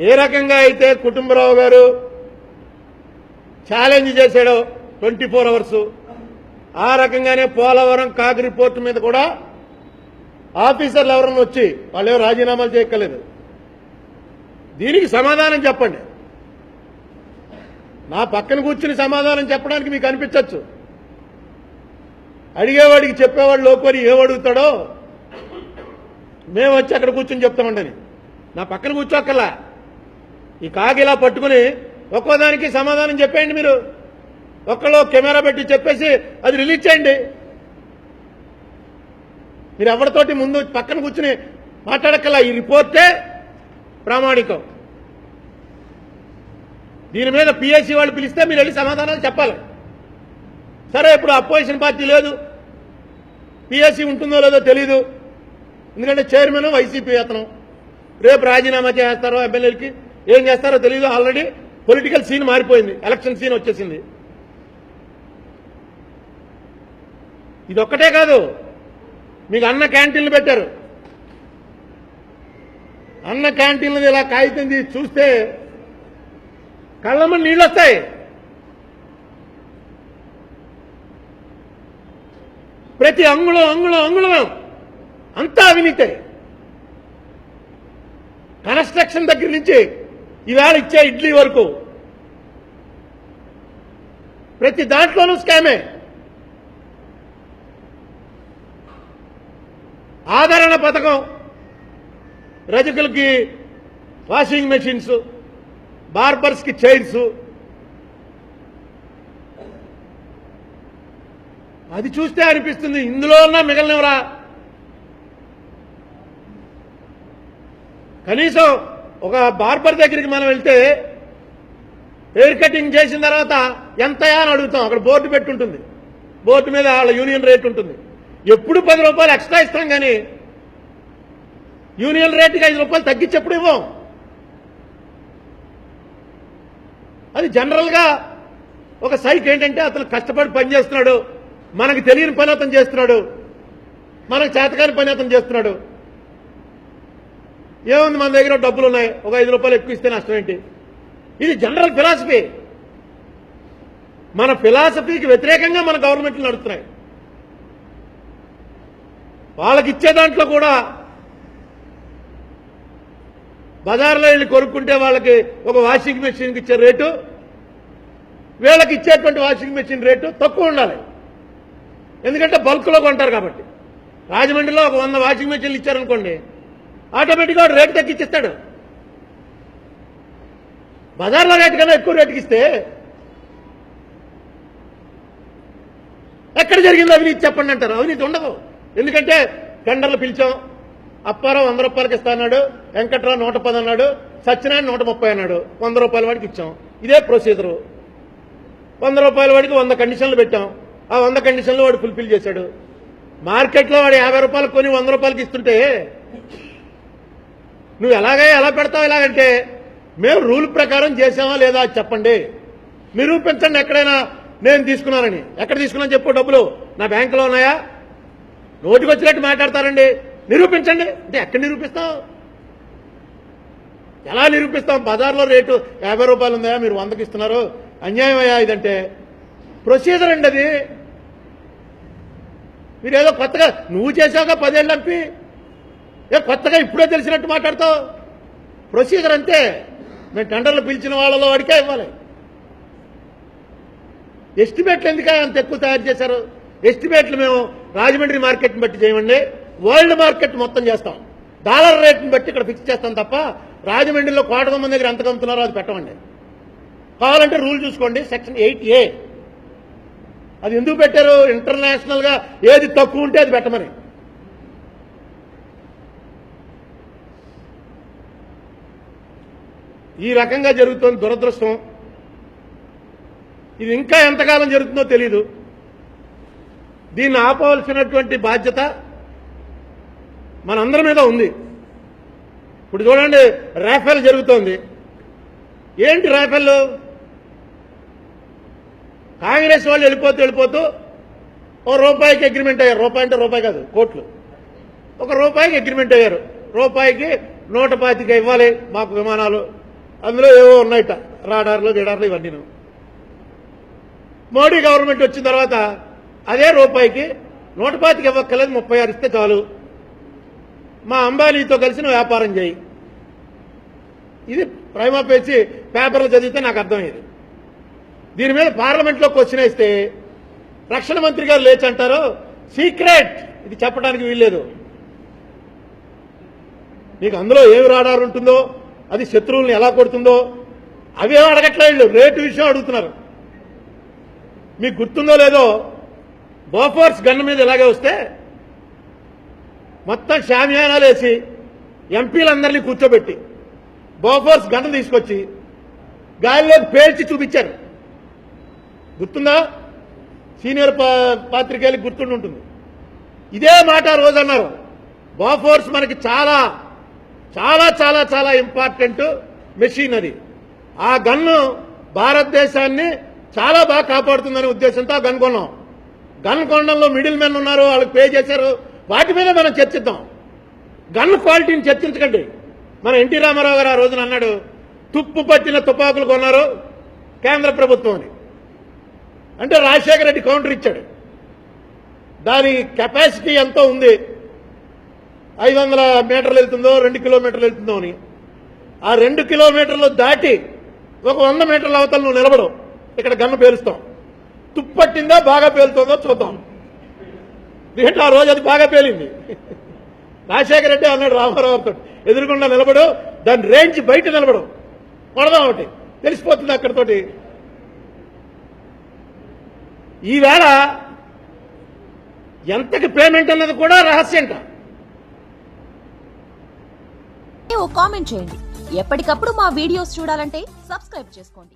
ఏ రకంగా అయితే కుటుంబరావు గారు ఛాలెంజ్ చేశాడో 24 అవర్స్, ఆ రకంగానే పోలవరం కాగ్ రిపోర్టు మీద కూడా ఆఫీసర్లు ఎవరన్నా వచ్చి వాళ్ళేమో రాజీనామాలు చేయక్కర్లేదు, దీనికి సమాధానం చెప్పండి. నా పక్కన కూర్చుని సమాధానం చెప్పడానికి మీకు అనిపించవచ్చు, అడిగేవాడికి చెప్పేవాడు లోకోని ఏమడుగుతాడో మేము వచ్చి అక్కడ కూర్చుని చెప్తామండి. నా పక్కన కూర్చోక్కర్లా, ఈ కాగిలా పట్టుకుని ఒక్కోదానికి సమాధానం చెప్పేయండి. మీరు ఒక్కలో కెమెరా పెట్టి చెప్పేసి అది రిలీజ్ చేయండి. మీరు ఎవరితోటి ముందు పక్కన కూర్చుని మాట్లాడక్కర్లా, ఈ రిపోర్టే ప్రామాణికం. దీని మీద పిఎస్సి వాళ్ళు పిలిస్తే మీరు వెళ్ళి సమాధానాలు చెప్పాలి. సరే, ఇప్పుడు అపోజిషన్ పార్టీ లేదు, పిఎస్సి ఉంటుందో లేదో తెలీదు, ఎందుకంటే చైర్మన్ వైసీపీ అతను. రేపు రాజీనామా చేస్తారో ఎమ్మెల్యేలకి ఏం చేస్తారో తెలీదు. ఆల్రెడీ పొలిటికల్ సీన్ మారిపోయింది, ఎలక్షన్ సీన్ వచ్చేసింది. ఇదొక్కటే కాదు, మీకు అన్న క్యాంటీన్లు పెట్టారు. అన్న క్యాంటీన్లు ఇలా కాగితం తీసి చూస్తే కళ్ళమ్మ నీళ్ళు వస్తాయి. ప్రతి అంగుళం అంగుళం అంగుళం అంతా అవినీతే. కన్స్ట్రక్షన్ దగ్గర నుంచి ఈవేళ ఇచ్చే ఇడ్లీ వరకు ప్రతి దాంట్లోనూ స్కామే. ఆదరణ పథకం, రజకులకి వాషింగ్ మెషిన్స్, బార్బర్స్కి చైర్స్, అది చూస్తే అనిపిస్తుంది ఇందులో ఉన్న మిగలనివరా. కనీసం ఒక బార్బర్ దగ్గరికి మనం వెళ్తే హెయిర్ కటింగ్ చేసిన తర్వాత ఎంతయా అని అడుగుతాం. అక్కడ బోర్డు పెట్టుంటుంది, బోర్డు మీద వాళ్ళ యూనియన్ రేట్ ఉంటుంది. ఎప్పుడు 10 రూపాయలు ఎక్స్ట్రా ఇస్తాం, కానీ యూనియన్ రేటుకి 5 రూపాయలు తగ్గించేప్పుడు ఇవ్వం. అది జనరల్గా ఒక సైక్ ఏంటంటే అతను కష్టపడి పని చేస్తున్నాడు, మనకు తెలియని పని అతను చేస్తున్నాడు, మనకు చేతకాని పని అతను చేస్తున్నాడు. ఏముంది, మన దగ్గర డబ్బులు ఉన్నాయి, ఒక 5 రూపాయలు ఎక్కువ ఇస్తే నష్టం ఏంటి? ఇది జనరల్ ఫిలాసఫీ. మన ఫిలాసఫీకి వ్యతిరేకంగా మన గవర్నమెంట్లు నడుస్తున్నాయి. వాళ్ళకి ఇచ్చే దాంట్లో కూడా బజార్లో వెళ్ళి కొనుక్కుంటే వాళ్ళకి ఒక వాషింగ్ మెషిన్కి ఇచ్చే రేటు, వీళ్ళకి ఇచ్చేటువంటి వాషింగ్ మెషిన్ రేటు తక్కువ ఉండాలి. ఎందుకంటే బల్క్లో కొంటారు కాబట్టి. రాజమండ్రిలో ఒక 100 వాషింగ్ మెషిన్లు ఇచ్చారనుకోండి, ఆటోమేటిక్గా వాడు రేటు తగ్గించేస్తాడు. బజార్లో రేటు కన్నా ఎక్కువ రేటుకి ఇస్తే ఎక్కడ జరిగిందో అవినీతి చెప్పండి అంటారు. అవినీతి ఉండదు. ఎందుకంటే టెండర్లు పిలిచాం, అప్పారావు 100 రూపాయలకి ఇస్తా అన్నాడు, వెంకట్రావు 110 అన్నాడు, సత్యనారాయణ 130 అన్నాడు, 100 రూపాయల వాడికి ఇచ్చాం. ఇదే ప్రొసీజరు. 100 రూపాయల వాడికి 100 కండిషన్లు పెట్టాం, ఆ 100 కండిషన్లు వాడు ఫుల్ఫిల్ చేశాడు. మార్కెట్లో వాడు 50 రూపాయలు కొని 100 రూపాయలకి ఇస్తుంటే నువ్వు ఎలా పెడతావు? ఎలాగంటే మేము రూల్ ప్రకారం చేసామా లేదా చెప్పండి, నిరూపించండి. ఎక్కడైనా నేను తీసుకున్నానని, ఎక్కడ తీసుకున్నాను చెప్పు, డబ్బులు నా బ్యాంకులో ఉన్నాయా? నోటికి వచ్చినట్టు మాట్లాడతారండి. నిరూపించండి అంటే ఎక్కడ నిరూపిస్తాం? ఎలా నిరూపిస్తాం? బజార్లో రేటు 50 రూపాయలు ఉందా, మీరు 100కి ఇస్తున్నారు, అన్యాయం అయ్యా ఇదంటే. ప్రొసీజర్ అండి అది. మీరేదో కొత్తగా నువ్వు చేసావుగా 10 ఏళ్ళు ఎంపీ, కొత్తగా ఇప్పుడే తెలిసినట్టు మాట్లాడతావు. ప్రొసీజర్ అంతే. మేము టెండర్లు పిలిచిన వాళ్ళలో వాడికే ఇవ్వాలి. ఎస్టిమేట్లు ఎందుకే అంత ఎక్కువ తయారు చేశారు? ఎస్టిమేట్లు మేము రాజమండ్రి మార్కెట్ని బట్టి చేయమండి, వరల్డ్ మార్కెట్ మొత్తం చేస్తాం, డాలర్ రేట్ని బట్టి ఇక్కడ ఫిక్స్ చేస్తాం తప్ప రాజమండ్రిలో కోటగుమ్మం దగ్గర ఎంత కమ్ముతున్నారో అది పెట్టమండి. కావాలంటే రూల్ చూసుకోండి, సెక్షన్ 8A. అది ఎందుకు పెట్టారు? ఇంటర్నేషనల్గా ఏది తక్కువ ఉంటే అది పెట్టమని. ఈ రకంగా జరుగుతోంది. దురదృష్టం. ఇది ఇంకా ఎంతకాలం జరుగుతుందో తెలీదు. దీన్ని ఆపవలసినటువంటి బాధ్యత మనందరి మీద ఉంది. ఇప్పుడు చూడండి, రాఫెల్ జరుగుతోంది. ఏంటి రాఫెల్? కాంగ్రెస్ వాళ్ళు వెళ్ళిపోతూ ₹1 అగ్రిమెంట్ అయ్యారు. రూపాయి అంటే రూపాయి కాదు, కోట్లు. ₹1 అగ్రిమెంట్ అయ్యారు. రూపాయికి 125 ఇవ్వాలి మాకు విమానాలు. అందులో ఏవో ఉన్నాయట, రాడార్లు గిడార్లు ఇవన్నీ. మోడీ గవర్నమెంట్ వచ్చిన తర్వాత అదే రూపాయికి 125 ఇవ్వక్కర్లేదు, 36 ఇస్తే చాలు, మా అంబానీతో కలిసి నువ్వు వ్యాపారం చేయి. ఇది ప్రైమా పేసి పేపర్లు చదివితే నాకు అర్థమయ్యేది. దీని మీద పార్లమెంట్లో క్వశ్చన్ వేస్తే రక్షణ మంత్రి గారు లేచి అంటారు, సీక్రెట్, ఇది చెప్పడానికి వీల్లేదు. నీకు అందులో ఏమి రాడారు ఉంటుందో, అది శత్రువుల్ని ఎలా కొడుతుందో అవేం అడగట్లేదు, రేటు విషయం అడుగుతున్నారు. మీకు గుర్తుందో లేదో, బోఫోర్స్ గన్ మీద ఇలాగే వస్తే మొత్తం షామియానాలు వేసి ఎంపీలందరినీ కూర్చోబెట్టి బోఫోర్స్ గన్ తీసుకొచ్చి గాలిలోకి పేల్చి చూపించారు. గుర్తుందా? సీనియర్ పాత్రికేయులకు గుర్తుండి ఉంటుంది. ఇదే మాట ఆ రోజు అన్నారు, బోఫోర్స్ మనకి చాలా చాలా చాలా చాలా ఇంపార్టెంట్ మెషిన్ అది. ఆ గన్ను భారతదేశాన్ని చాలా బాగా కాపాడుతుందనే ఉద్దేశంతో ఆ గన్ కొన్నాం. గన్ కొనడంలో మిడిల్ మెన్ ఉన్నారు, వాళ్ళకి పే చేశారు. వాటి మీద మనం చర్చిద్దాం, గన్ క్వాలిటీని చర్చించకండి. మన ఎన్టీ రామారావు గారు ఆ రోజున అన్నాడు, తుప్పు పట్టిన తుపాకులు కొన్నారు కేంద్ర ప్రభుత్వం అని. అంటే రాజశేఖర రెడ్డి కౌంటర్ ఇచ్చాడు. దాని కెపాసిటీ ఎంతో ఉంది, 500 మీటర్లు వెళ్తుందో 2 కిలోమీటర్లు వెళ్తుందో అని. ఆ 2 కిలోమీటర్లు దాటి ఒక 100 మీటర్ల అవతల నువ్వు నిలబడు, ఇక్కడ గన్ను పేలుస్తాం. తుప్పట్టిందా బాగా పేలుతుందో చూద్దాం. ఎందుకంటే ఆ రోజు అది బాగా పేలింది. రాజశేఖర రెడ్డి అన్నాడు రామారావుతో, ఎదురుకుండా నిలబడు, దాని రేంజ్ బయట నిలబడు, కొడదాం ఒకటి, తెలిసిపోతుంది అక్కడితోటి. ఈవేళ ఎంతకి పేమెంట్ అన్నది కూడా రహస్యంట. కామెంట్ చేయండి. ఎప్పటికప్పుడు మా వీడియోస్ చూడాలంటే సబ్స్క్రైబ్ చేసుకోండి.